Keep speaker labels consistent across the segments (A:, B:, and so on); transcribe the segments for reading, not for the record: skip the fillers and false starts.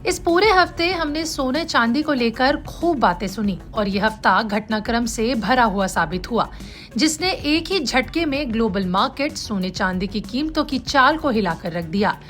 A: इस पूरे हफ्ते हमने सोने चांदी को लेकर खूब बातें सुनी और ये हफ्ता घटनाक्रम से भरा हुआ साबित हुआ, जिसने एक ही झटके में ग्लोबल मार्केट सोने चांदी की कीमतों की चाल को हिलाकर रख दिया।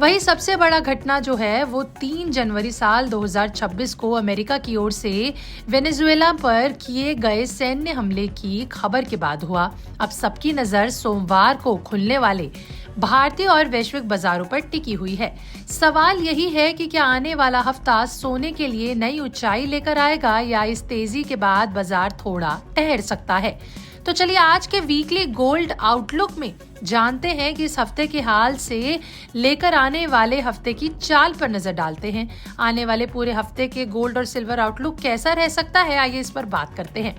A: वही सबसे बड़ा घटना जो है वो 3 जनवरी साल 2026 को अमेरिका की ओर से वेनेजुएला पर किए गए सैन्य हमले की खबर के बाद हुआ। अब सबकी नजर सोमवार को खुलने वाले भारतीय और वैश्विक बाजारों पर टिकी हुई है। सवाल यही है कि क्या आने वाला हफ्ता सोने के लिए नई ऊंचाई लेकर आएगा या इस तेजी के बाद बाजार थोड़ा ठहर सकता है। तो चलिए आज के वीकली गोल्ड आउटलुक में जानते हैं कि इस हफ्ते के हाल से लेकर आने वाले हफ्ते की चाल पर नजर डालते हैं। आने वाले पूरे हफ्ते के गोल्ड और सिल्वर आउटलुक कैसा रह सकता है, आइए इस पर बात करते हैं।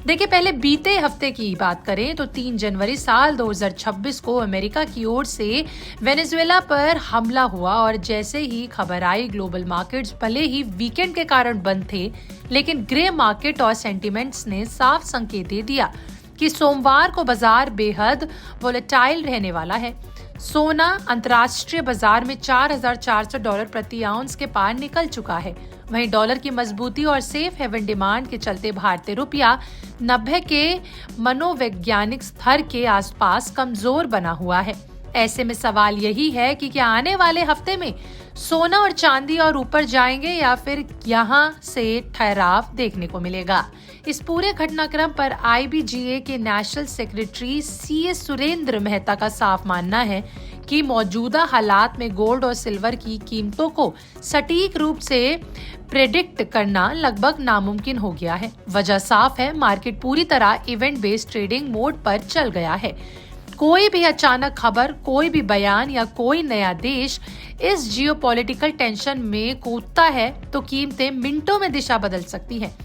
A: देखिए, पहले बीते हफ्ते की बात करें तो 3 जनवरी साल 2026 को अमेरिका की ओर से वेनेजुएला पर हमला हुआ और जैसे ही खबर आई ग्लोबल मार्केट्स भले ही वीकेंड के कारण बंद थे, लेकिन ग्रे मार्केट और सेंटिमेंट्स ने साफ संकेत दे दिया कि सोमवार को बाजार बेहद वोलेटाइल रहने वाला है। सोना अंतर्राष्ट्रीय बाजार में $4,400 प्रति आउंस के पार निकल चुका है। वहीं डॉलर की मजबूती और सेफ हेवन डिमांड के चलते भारतीय रुपया 90 के मनोवैज्ञानिक स्तर के आसपास कमजोर बना हुआ है। ऐसे में सवाल यही है कि क्या आने वाले हफ्ते में सोना और चांदी और ऊपर जाएंगे या फिर यहां से ठहराव देखने को मिलेगा। इस पूरे घटनाक्रम पर IBGA के national secretary CS Surendra Mehta का साफ मानना है कि मौजूदा हालात में गोल्ड और सिल्वर की कीमतों को सटीक रूप से प्रेडिक्ट करना लगभग नामुमकिन हो गया है। वजह साफ है, मार्केट पूरी तरह इवेंट बेस्ड ट्रेडिंग मोड पर चल गया है। कोई भी अचानक खबर, कोई भी बयान या कोई नया देश इस जियोपॉलिटिकल टेंशन में कूदता है तो कीमतें मिनटों में दिशा बदल सकती हैं।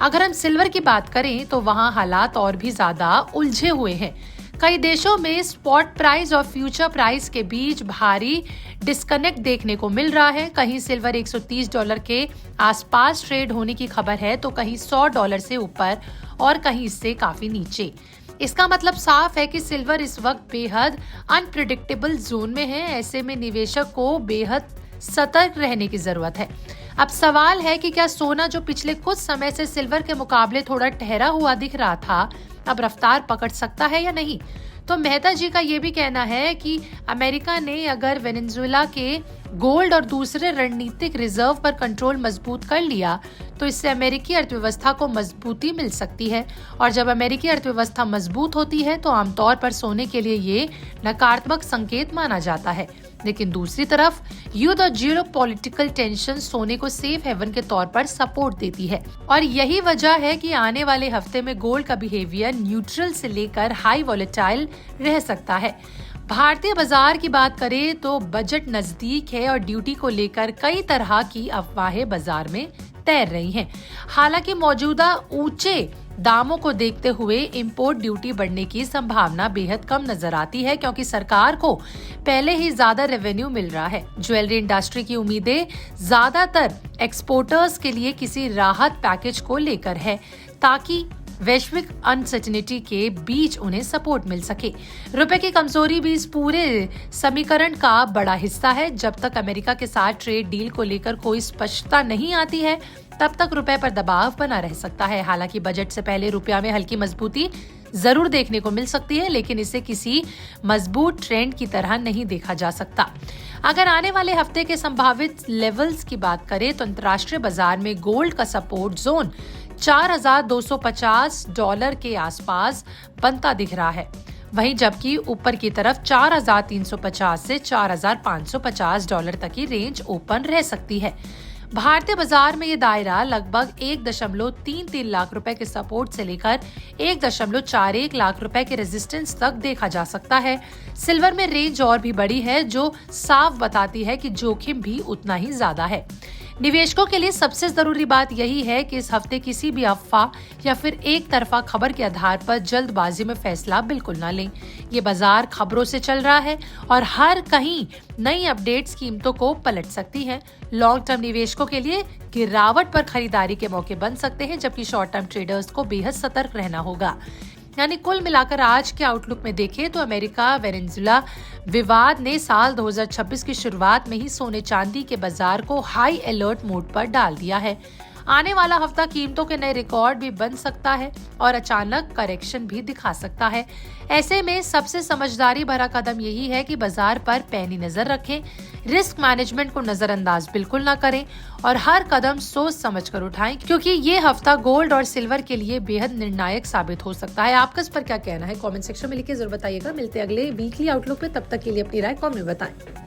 A: अगर हम सिल्वर की बात करें तो वहां हालात और भी ज्यादा उलझे हुए हैं। कई देशों में स्पॉट प्राइस और फ्यूचर प्राइस के बीच भारी डिस्कनेक्ट देखने को मिल रहा है। कहीं सिल्वर $130 के आसपास ट्रेड होने की खबर है तो कहीं $100 से ऊपर और कहीं इससे काफी नीचे। इसका मतलब साफ है कि सिल्वर इस वक्त बेहद अनप्रिडिक्टेबल जोन में है। ऐसे में निवेशक को बेहद सतर्क रहने की जरूरत है। अब सवाल है कि क्या सोना, जो पिछले कुछ समय से सिल्वर के मुकाबले थोड़ा ठहरा हुआ दिख रहा था, अब रफ्तार पकड़ सकता है या नहीं। तो मेहता जी का ये भी कहना है कि अमेरिका ने अगर वेनेजुएला के गोल्ड और दूसरे रणनीतिक रिजर्व पर कंट्रोल मजबूत कर लिया तो इससे अमेरिकी अर्थव्यवस्था को मजबूती मिल सकती है। और जब अमेरिकी अर्थव्यवस्था मजबूत होती है तो आमतौर पर सोने के लिए ये नकारात्मक संकेत माना जाता है। लेकिन दूसरी तरफ युद्ध और जियोपॉलिटिकल टेंशन सोने को सेफ हेवन के तौर पर सपोर्ट देती है और यही वजह है कि आने वाले हफ्ते में गोल्ड का बिहेवियर न्यूट्रल से लेकर हाई वोलेटाइल रह सकता है। भारतीय बाजार की बात करें तो बजट नजदीक है और ड्यूटी को लेकर कई तरह की अफवाहें बाजार में तैर रही हैं। हालांकि मौजूदा ऊंचे दामों को देखते हुए इंपोर्ट ड्यूटी बढ़ने की संभावना बेहद कम नजर आती है, क्योंकि सरकार को पहले ही ज्यादा रेवेन्यू मिल रहा है। ज्वेलरी इंडस्ट्री की उम्मीदें ज्यादातर एक्सपोर्टर्स के लिए किसी राहत पैकेज को लेकर है ताकि वैश्विक अनसर्टेनिटी के बीच उन्हें सपोर्ट मिल सके। रुपए की कमजोरी भी इस पूरे समीकरण का बड़ा हिस्सा है। जब तक अमेरिका के साथ ट्रेड डील को लेकर कोई स्पष्टता नहीं आती है तब तक रुपए पर दबाव बना रह सकता है। हालांकि बजट से पहले रुपया में हल्की मजबूती जरूर देखने को मिल सकती है, लेकिन इसे किसी मजबूत ट्रेंड की तरह नहीं देखा जा सकता। अगर आने वाले हफ्ते के संभावित लेवल्स की बात करें तो अंतर्राष्ट्रीय बाजार में गोल्ड का सपोर्ट जोन $4,250 के आसपास बनता दिख रहा है। वहीं जबकि ऊपर की तरफ 4,350 से $4,550 तक की रेंज ओपन रह सकती है। भारतीय बाजार में ये दायरा लगभग 1.33 लाख रुपए के सपोर्ट से लेकर 1.41 लाख रुपए के रेजिस्टेंस तक देखा जा सकता है। सिल्वर में रेंज और भी बड़ी है, जो साफ बताती है कि जोखिम भी उतना ही ज्यादा है। निवेशकों के लिए सबसे जरूरी बात यही है कि इस हफ्ते किसी भी अफवाह या फिर एक तरफा खबर के आधार पर जल्दबाजी में फैसला बिल्कुल न लें। ये बाजार खबरों से चल रहा है और हर कहीं नई अपडेट्स कीमतों को पलट सकती हैं। लॉन्ग टर्म निवेशकों के लिए गिरावट पर खरीदारी के मौके बन सकते हैं, जबकि शॉर्ट टर्म ट्रेडर्स को बेहद सतर्क रहना होगा। यानी कुल मिलाकर आज के आउटलुक में देखें तो अमेरिका वेनेजुएला विवाद ने साल 2026 की शुरुआत में ही सोने चांदी के बाजार को हाई अलर्ट मोड पर डाल दिया है। आने वाला हफ्ता कीमतों के नए रिकॉर्ड भी बन सकता है और अचानक करेक्शन भी दिखा सकता है। ऐसे में सबसे समझदारी भरा कदम यही है कि बाजार पर पैनी नजर रखें, रिस्क मैनेजमेंट को नजरअंदाज बिल्कुल ना करें और हर कदम सोच समझ कर उठाएं, क्योंकि ये हफ्ता गोल्ड और सिल्वर के लिए बेहद निर्णायक साबित हो सकता है। आपका इस पर क्या कहना है? कमेंट सेक्शन में लिखकर जरूर बताइएगा। मिलते हैं अगले वीकली आउटलुक में, तब तक के लिए अपनी राय कमेंट में बताएं।